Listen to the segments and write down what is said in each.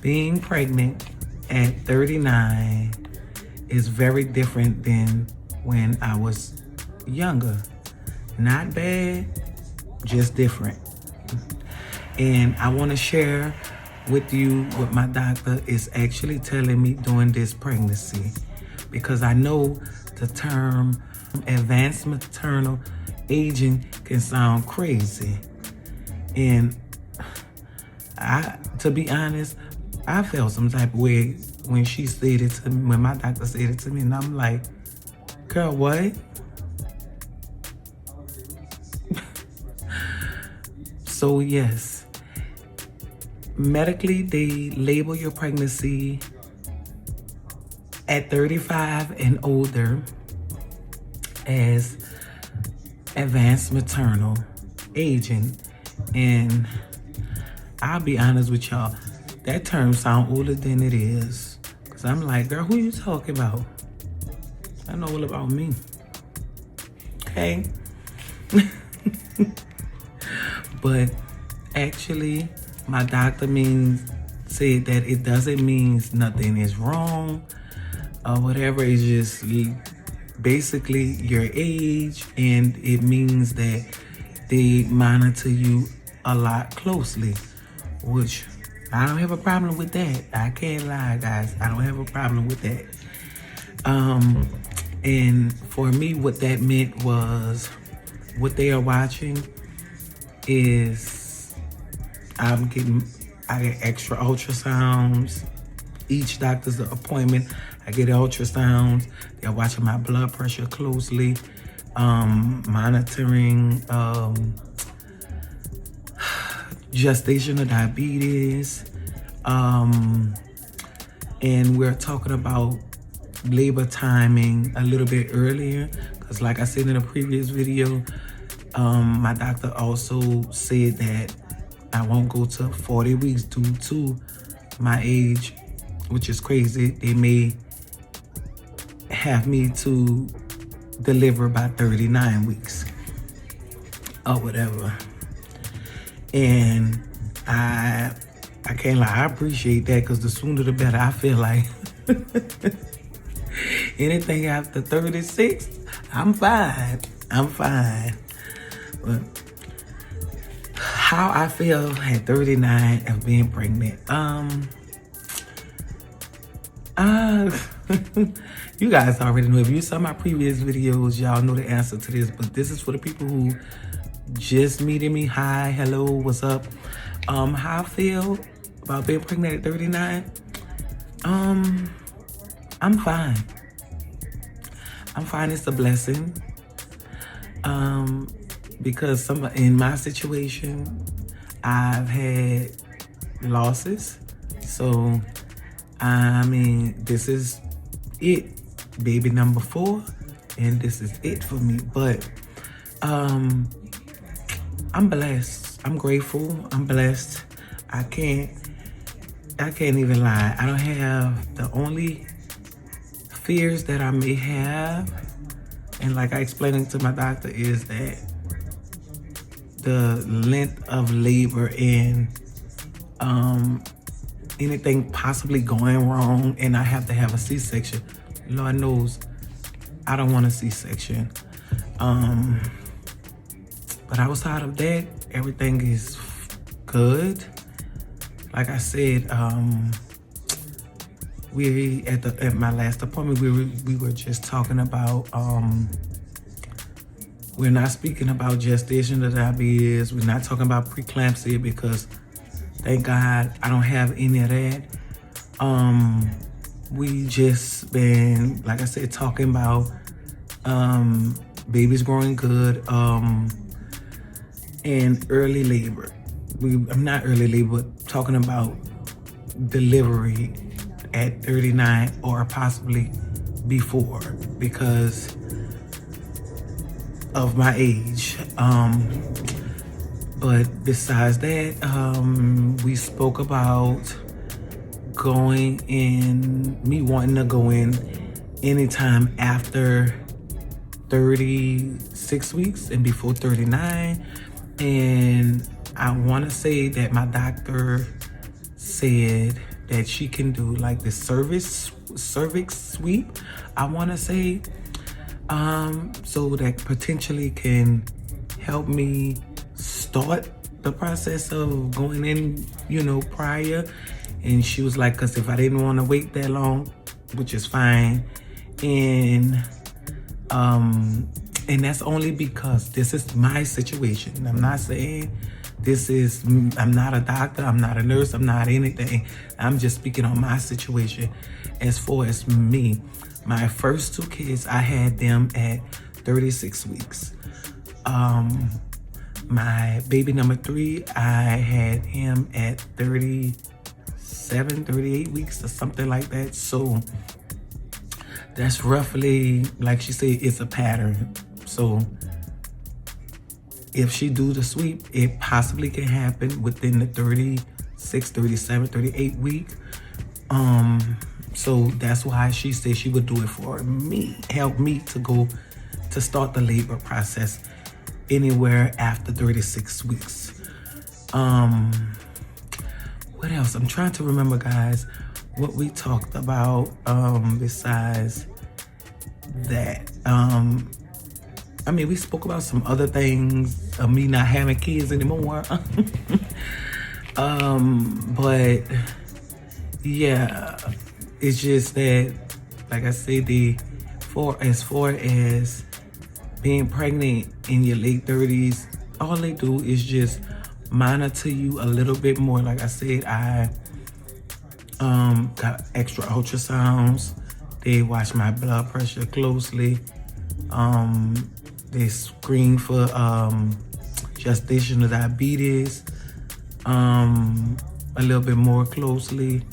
Being pregnant at 39 is very different than when I was younger. Not bad, just different. And I want to share with you what my doctor is actually telling me during this pregnancy, because I know the term advanced maternal aging can sound crazy. And to be honest, I felt some type of way when she said it to me, when my doctor said it to me, and I'm like, girl, what? So yes, medically they label your pregnancy at 35 and older as advanced maternal aging. And I'll be honest with y'all, that term sounds older than it is. Cause I'm like, girl, who you talking about? I know all about me. Okay? But actually, my doctor said that it doesn't mean nothing is wrong or whatever. It's just basically your age, and it means that they monitor you a lot closely, which I don't have a problem with that. I can't lie, guys. I don't have a problem with that. And for me, what that meant was what they are watching is I get extra ultrasounds. Each doctor's appointment, I get ultrasounds. They're watching my blood pressure closely, monitoring gestational diabetes, and we're talking about labor timing a little bit earlier, because like I said in a previous video, my doctor also said that I won't go to 40 weeks due to my age, which is crazy. They may have me to deliver by 39 weeks or whatever. And I can't lie, I appreciate that, because the sooner the better. I feel like anything after 36, I'm fine. I'm fine. But how I feel at 39 of being pregnant, you guys already know. If you saw my previous videos, y'all know the answer to this, but this is for the people who just meeting me. Hi, hello, what's up? How I feel about being pregnant at 39? I'm fine. I'm fine. It's a blessing. Because in my situation, I've had losses. So, I mean, this is it, baby number 4, and this is it for me. But I'm blessed. I'm grateful. I'm blessed. I can't even lie. I don't have, the only fears that I may have, and like I explained to my doctor, is that the length of labor and anything possibly going wrong and I have to have a C-section. Lord knows I don't want a C-section. But outside of that, everything is good. Like I said, at my last appointment, we were just talking about, we're not speaking about gestational diabetes. We're not talking about preeclampsia, because thank God I don't have any of that. We just been, like I said, talking about babies growing good, and early labor. I'm not early labor, but talking about delivery at 39 or possibly before, because of my age. But besides that, we spoke about me wanting to go in anytime after 36 weeks and before 39. And I want to say that my doctor said that she can do like the cervix sweep, I want to say, so that potentially can help me start the process of going in, you know, prior. And she was like, because if I didn't want to wait that long, which is fine, and that's only because this is my situation. I'm not saying I'm not a doctor, I'm not a nurse, I'm not anything. I'm just speaking on my situation. As far as me, my first 2 kids, I had them at 36 weeks. My baby number 3, I had him at 37, 38 weeks or something like that. So that's roughly, like she said, it's a pattern. So if she do the sweep, it possibly can happen within the 36, 37, 38 week. So that's why she said she would do it for me, help me to start the labor process anywhere after 36 weeks. What else? I'm trying to remember, guys, what we talked about besides that. I mean, we spoke about some other things of me not having kids anymore. But yeah, it's just that, like I said, as far as being pregnant in your late 30s, all they do is just monitor you a little bit more. Like I said, I got extra ultrasounds. They watch my blood pressure closely. They screen for gestational diabetes a little bit more closely.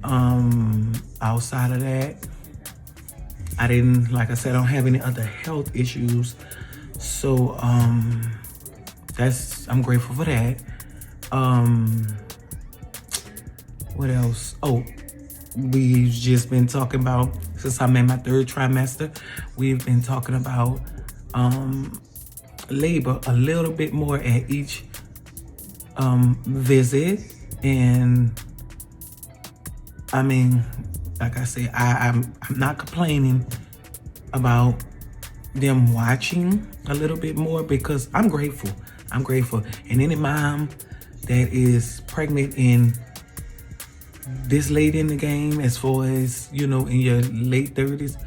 Outside of that, I didn't, like I said, I don't have any other health issues. So I'm grateful for that. What else? Oh, we've just been talking about, since I'm in my 3rd trimester, we've been talking about labor a little bit more at each visit. And I mean, like I said, I'm not complaining about them watching a little bit more, because I'm grateful. And any mom that is pregnant in this late in the game, as far as, you know, in your late 30s,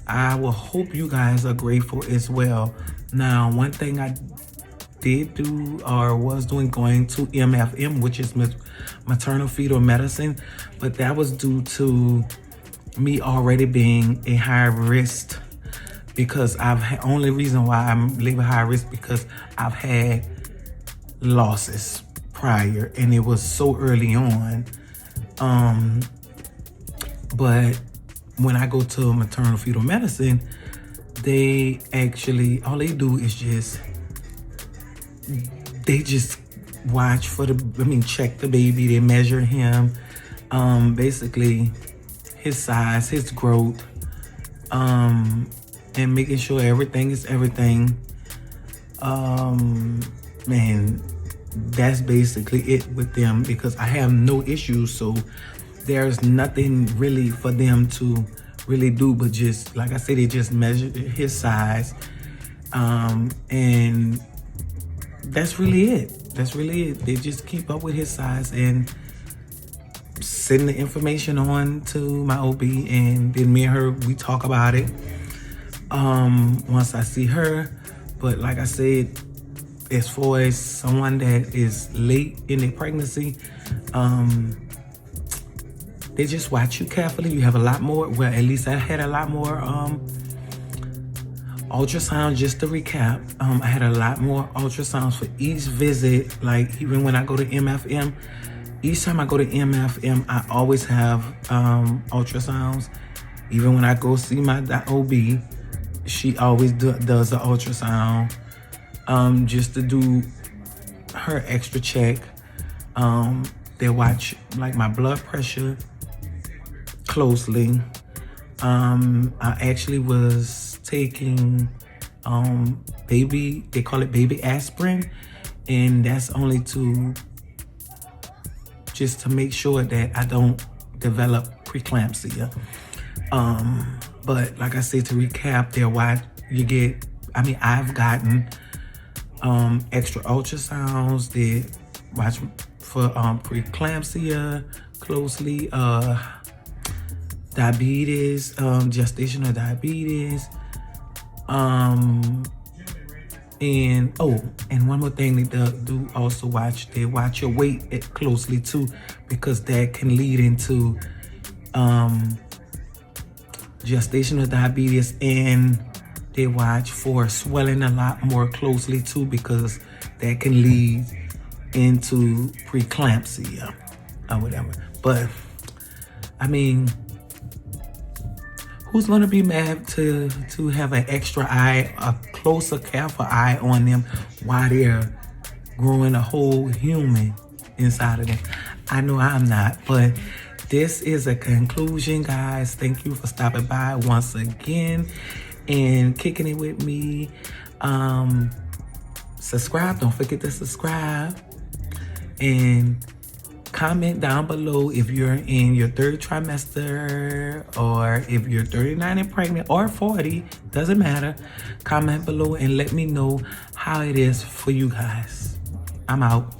I will hope you guys are grateful as well. Now, one thing I did do, or was doing, going to MFM, which is maternal fetal medicine, but that was due to me already being a high risk, because only reason why I'm labor high risk, because I've had losses prior, and it was so early on. But when I go to maternal fetal medicine, they actually, all they do is they just watch for check the baby. They measure him, basically his size, his growth, and making sure everything is everything. Man, that's basically it with them, because I have no issues. So there's nothing really for them to really do, but just, like I said, they just measure his size. And that's really it. They just keep up with his size and send the information on to my OB, and then me and her, we talk about it once I see her. But like I said, as far as someone that is late in their pregnancy, they just watch you carefully. You have a lot more, well, at least I had a lot more ultrasound. Just to recap, I had a lot more ultrasounds for each visit. Like, even when I go to MFM, each time I go to MFM, I always have ultrasounds. Even when I go see my OB, she always does the ultrasound, just to do her extra check. They watch, like, my blood pressure closely. I actually was taking they call it baby aspirin, And that's only just to make sure that I don't develop preeclampsia. But like I said, to recap there, why you get, I've gotten extra ultrasounds that watch for preeclampsia closely, diabetes, gestational diabetes, and one more thing they do also they watch your weight closely too, because that can lead into gestational diabetes, and they watch for swelling a lot more closely too, because that can lead into preeclampsia or whatever. But who's gonna be mad to have an extra eye, a closer, careful eye on them while they're growing a whole human inside of them? I know I'm not, but this is a conclusion, guys. Thank you for stopping by once again and kicking it with me. Subscribe, don't forget to subscribe, and comment down below if you're in your 3rd trimester, or if you're 39 and pregnant, or 40, doesn't matter. Comment below and let me know how it is for you guys. I'm out.